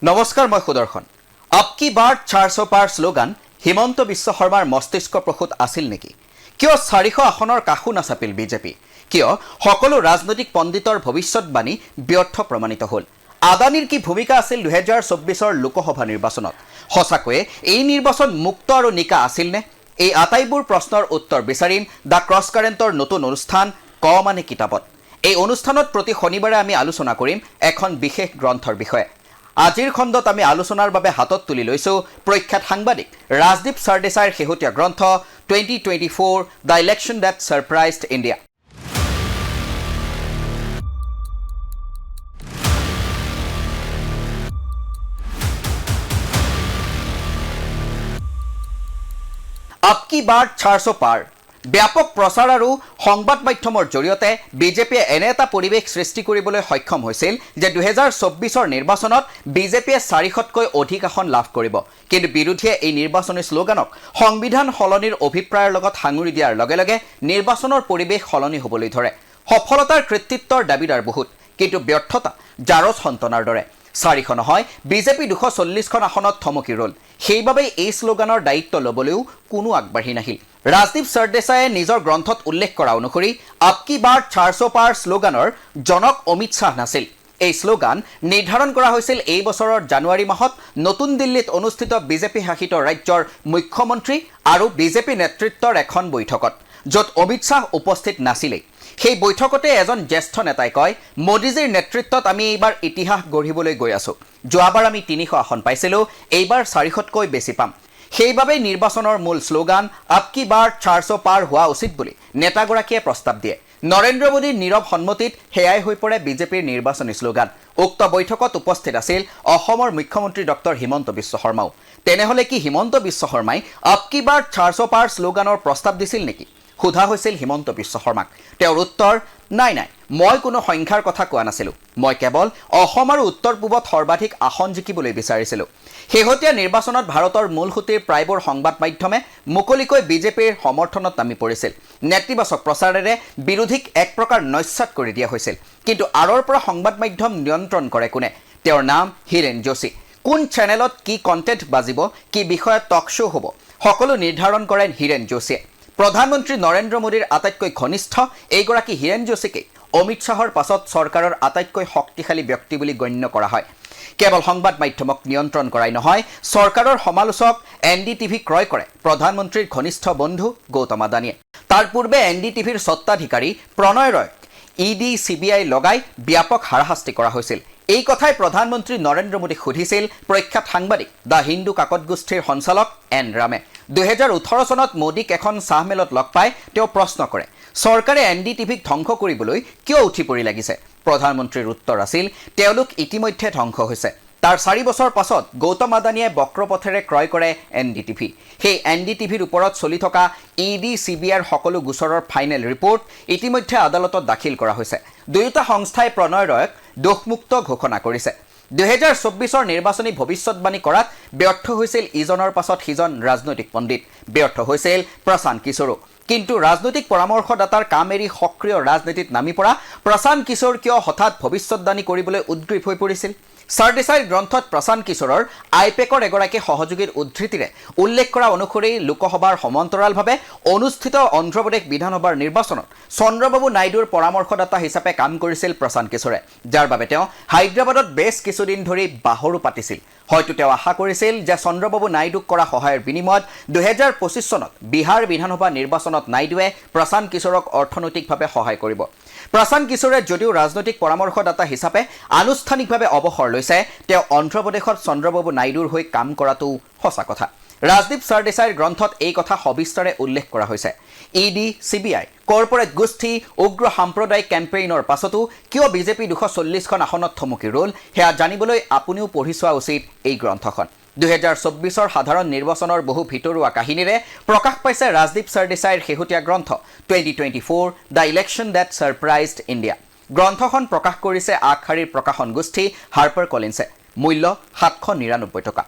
নমস্কাৰ, মই সুদৰ্শন। আপ কি বাৰ 400 পাৰ শ্লোগান হিমন্ত বিশ্ব শৰ্মাৰ মস্তিষ্ক প্ৰসূত আছিল নেকি? কিয় 400 আসনৰ কাষো নাচাপিল বিজেপি? কিয় সকলো ৰাজনৈতিক পণ্ডিতৰ ভৱিষ্যৎবাণী ব্যৰ্থ প্ৰমাণিত হ'ল? আদানীৰ কি ভূমিকা আছিল 2024 লোকসভা নিৰ্বাচনত? সঁচাকৈয়ে এই নিৰ্বাচন মুক্ত আৰু নিকা আছিল নে? এই আটাইবোৰ প্ৰশ্নৰ উত্তৰ বিচাৰিম দ্য ক্ৰছ কাৰেণ্টৰ নতুন অনুষ্ঠান ক মানে কিতাপত। এই অনুষ্ঠানত প্ৰতি শনিবাৰে আমি আলোচনা কৰিম এখন বিশেষ গ্ৰন্থৰ বিষয়ে। আজিৰ খণ্ডত আমি আলোচনাৰ বাবে হাতত তুলি লৈছোঁ প্ৰখ্যাত সাংবাদিক ৰাজদীপ সৰদেশাইৰ শেহতীয়া গ্ৰন্থ 2024 the election that surprised India. আপ কি বাৰ 400 পাৰ ব্যাপক প্ৰচাৰ আৰু সংবাদ মাধ্যমৰ জৰিয়তে বিজেপিয়ে এনে এটা পৰিৱেশ সৃষ্টি কৰিবলৈ সক্ষম হৈছিল যে 2024 নিৰ্বাচনত বিজেপিয়ে 400তকৈ অধিক আসন লাভ কৰিব। কিন্তু বিৰোধীয়ে এই নিৰ্বাচনী শ্লোগানক সংবিধান সলনিৰ অভিপ্ৰায়ৰ লগত সাঙুৰি দিয়াৰ লগে লগে নিৰ্বাচনৰ পৰিৱেশ সলনি হ'বলৈ ধৰে। সফলতাৰ কৃতিত্বৰ দাবীদাৰ বহুত, কিন্তু ব্যৰ্থতা জাৰজ সন্তানৰ দৰে। 400 নহয়, বিজেপি 240খন আসনত থমকি ৰ'ল। সেইবাবেই এই শ্লোগানৰ দায়িত্ব ল'বলৈও কোনো আগবাঢ়ি নাহিল। ৰাজদীপ সৰদেশায়ে নিজৰ গ্ৰন্থত উল্লেখ কৰা অনুসৰি আপ কি বাৰ 400 পাৰ শ্লোগানৰ জনক অমিত শ্বাহ নাছিল। এই শ্লোগান নিৰ্ধাৰণ কৰা হৈছিল এই বছৰৰ জানুৱাৰী মাহত নতুন দিল্লীত অনুষ্ঠিত বিজেপি শাসিত ৰাজ্যৰ মুখ্যমন্ত্ৰী আৰু বিজেপি নেতৃত্বৰ এখন বৈঠকত, য'ত অমিত শ্বাহ উপস্থিত নাছিলেই। সেই বৈঠকতে এজন জ্যেষ্ঠ নেতাই কয়, মোদীজীৰ নেতৃত্বত আমি এইবাৰ ইতিহাস গঢ়িবলৈ গৈ আছোঁ। যোৱাবাৰ আমি 300 আসন পাইছিলোঁ, এইবাৰ 400তকৈ বেছি পাম। সেইবাবেই নিৰ্বাচনৰ মূল শ্লোগান আপ কি বাৰ 400 পাৰ হোৱা উচিত বুলি নেতাগৰাকীয়ে প্ৰস্তাৱ দিয়ে। নৰেন্দ্ৰ মোদীৰ নীৰৱ সন্মতিত সেয়াই হৈ পৰে বিজেপিৰ নিৰ্বাচনী শ্লোগান। উক্ত বৈঠকত উপস্থিত আছিল অসমৰ মুখ্যমন্ত্ৰী ডক্টৰ হিমন্ত বিশ্ব শৰ্মাও। তেনেহ'লে কি হিমন্ত বিশ্ব শৰ্মাই আপ কি বাৰ 400 পাৰ শ্লোগানৰ প্ৰস্তাৱ দিছিল নেকি? সোধা হৈছিল হিমন্ত বিশ্ব শৰ্মাক। তেওঁৰ উত্তৰ, নাই, মই কোনো সংখ্যাৰ কথা কোৱা নাছিলোঁ। মই কেৱল অসম আৰু উত্তৰ পূবত সৰ্বাধিক আসন জিকিবলৈ বিচাৰিছিলোঁ। শেহতীয়া নিৰ্বাচনত ভাৰতৰ মূলসুঁতিৰ প্ৰায়বোৰ সংবাদ মাধ্যমে মুকলিকৈ বিজেপিৰ সমৰ্থনত নামি পৰিছিল। নেতিবাচক প্ৰচাৰেৰে বিৰোধীক এক প্ৰকাৰ নস্যাৎ কৰি দিয়া হৈছিল। কিন্তু আঁৰৰ পৰা সংবাদ মাধ্যম নিয়ন্ত্ৰণ কৰে কোনে? তেওঁৰ নাম হীৰেন যোশী। কোন চেনেলত কি কণ্টেণ্ট বাজিব, কি বিষয়ত টক শ্ব' হ'ব, সকলো নিৰ্ধাৰণ কৰে হীৰেন যোশীয়ে। প্ৰধানমন্ত্ৰী নৰেন্দ্ৰ মোদীৰ আটাইতকৈ ঘনিষ্ঠ এইগৰাকী হীৰেন যোশীকেই অমিত শ্বাহৰ পাছত চৰকাৰৰ আটাইতকৈ শক্তিশালী ব্যক্তি বুলি গণ্য কৰা হয়। কেৱল সংবাদ মাধ্যমক নিয়ন্ত্ৰণ কৰাই নহয়, চৰকাৰৰ সমালোচক NDTV ক্ৰয় কৰে প্ৰধানমন্ত্ৰীৰ ঘনিষ্ঠ বন্ধু গৌতম আদানীয়ে। তাৰ পূৰ্বে NDTVৰ স্বত্বাধিকাৰী প্ৰণয় ৰয়ক ED CBI লগাই ব্যাপক হাৰাশাস্তি কৰা হৈছিল। এই কথাই প্ৰধানমন্ত্ৰী নৰেন্দ্ৰ মোদীক সুধিছিল প্ৰখ্যাত সাংবাদিক দ্য হিন্দু কাকত গোষ্ঠীৰ সঞ্চালক N ৰামে। 2018 চনত মোদীক এখন চাহমেলত লগ পাই তেওঁ প্ৰশ্ন কৰে, চৰকাৰে NDTVক ধ্বংস কৰিবলৈ কিয় উঠি পৰি লাগিছে? প্ৰধানমন্ত্ৰীৰ উত্তৰ আছিল, তেওঁলোক ইতিমধ্যে ধ্বংস হৈছে। তাৰ 4 বছৰ পাছত গৌতম আদানীয়ে বক্ৰপথেৰে ক্ৰয় কৰে NDTV। সেই NDTVৰ ওপৰত চলি থকা ED CBIৰ সকলো গোচৰৰ ফাইনেল ৰিপৰ্ট ইতিমধ্যে আদালতত দাখিল কৰা হৈছে। দুয়োটা সংস্থাই প্ৰণয় ৰয়ক দোষমুক্ত ঘোষণা কৰিছে। 2024 নিৰ্বাচনী ভৱিষ্যৎবাণী কৰাত ব্যৰ্থ হৈছিল ইজনৰ পাছত সিজন ৰাজনৈতিক পণ্ডিত। ব্যৰ্থ হৈছিল প্ৰশান্ত কিশোৰো। কিন্তু ৰাজনৈতিক পৰামৰ্শদাতাৰ কাম এৰি সক্ৰিয় ৰাজনীতিত নামি পৰা প্ৰশান্ত কিশোৰ কিয় হঠাৎ ভৱিষ্যৎবাণী কৰিবলৈ উদ্গ্ৰীৱ হৈ পৰিছিল? সৰদেশাইৰ গ্ৰন্থত প্ৰশান্ত কিশোৰৰ আইপেকৰ এগৰাকী সহযোগীৰ উদ্ধৃতিৰে উল্লেখ কৰা অনুসৰি লোকসভাৰ সমান্তৰালভাৱে অনুষ্ঠিত অন্ধ্ৰপ্ৰদেশ বিধানসভাৰ নিৰ্বাচনত চন্দ্ৰবাবু নাইডুৰ পৰামৰ্শদাতা হিচাপে কাম কৰিছিল প্ৰশান্ত কিশোৰে, যাৰ বাবে তেওঁ হায়দৰাবাদত বেছ কিছুদিন ধৰি বাহৰো পাতিছিল। হয়তো তেওঁ আশা কৰিছিল যে চন্দ্ৰবাবু নাইডুক কৰা সহায়ৰ বিনিময়ত 2025 চনত বিহাৰ বিধানসভা নিৰ্বাচনত নাইডুৱে প্ৰশান্ত কিশোৰক অৰ্থনৈতিকভাৱে সহায় কৰিব। প্ৰশান্ত কিশোৰে যদিও ৰাজনৈতিক পৰামৰ্শদাতা হিচাপে আনুষ্ঠানিকভাৱে অৱসৰ লৈছে, তেওঁ অন্ধ্ৰপ্ৰদেশত চন্দ্ৰবাবু নাইডুৰ হৈ কাম কৰাটো সঁচা কথা। ৰাজদীপ সৰদেশাইৰ গ্ৰন্থত এই কথা সবিস্তাৰে উল্লেখ কৰা হৈছে। ED CBI কৰ্পৰেট গোষ্ঠী উগ্ৰ সাম্প্ৰদায়িক কেম্পেইনৰ পাছতো কিয় বিজেপি 240খন আসনত থমকি ৰ'ল, সেয়া জানিবলৈ আপুনিও পঢ়ি চোৱা উচিত এই গ্ৰন্থখন। 2024 সাধাৰণ নিৰ্বাচনৰ বহু ভিতৰুৱা কাহিনীৰে প্ৰকাশ পাইছে ৰাজদীপ সৰদেশাইৰ শেহতীয়া গ্ৰন্থ 2024 the election that surprised India. গ্ৰন্থখন প্ৰকাশ কৰিছে আগশাৰীৰ প্ৰকাশন গোষ্ঠী হাৰ্পাৰ কলিন্সে। মূল্য 799 টকা।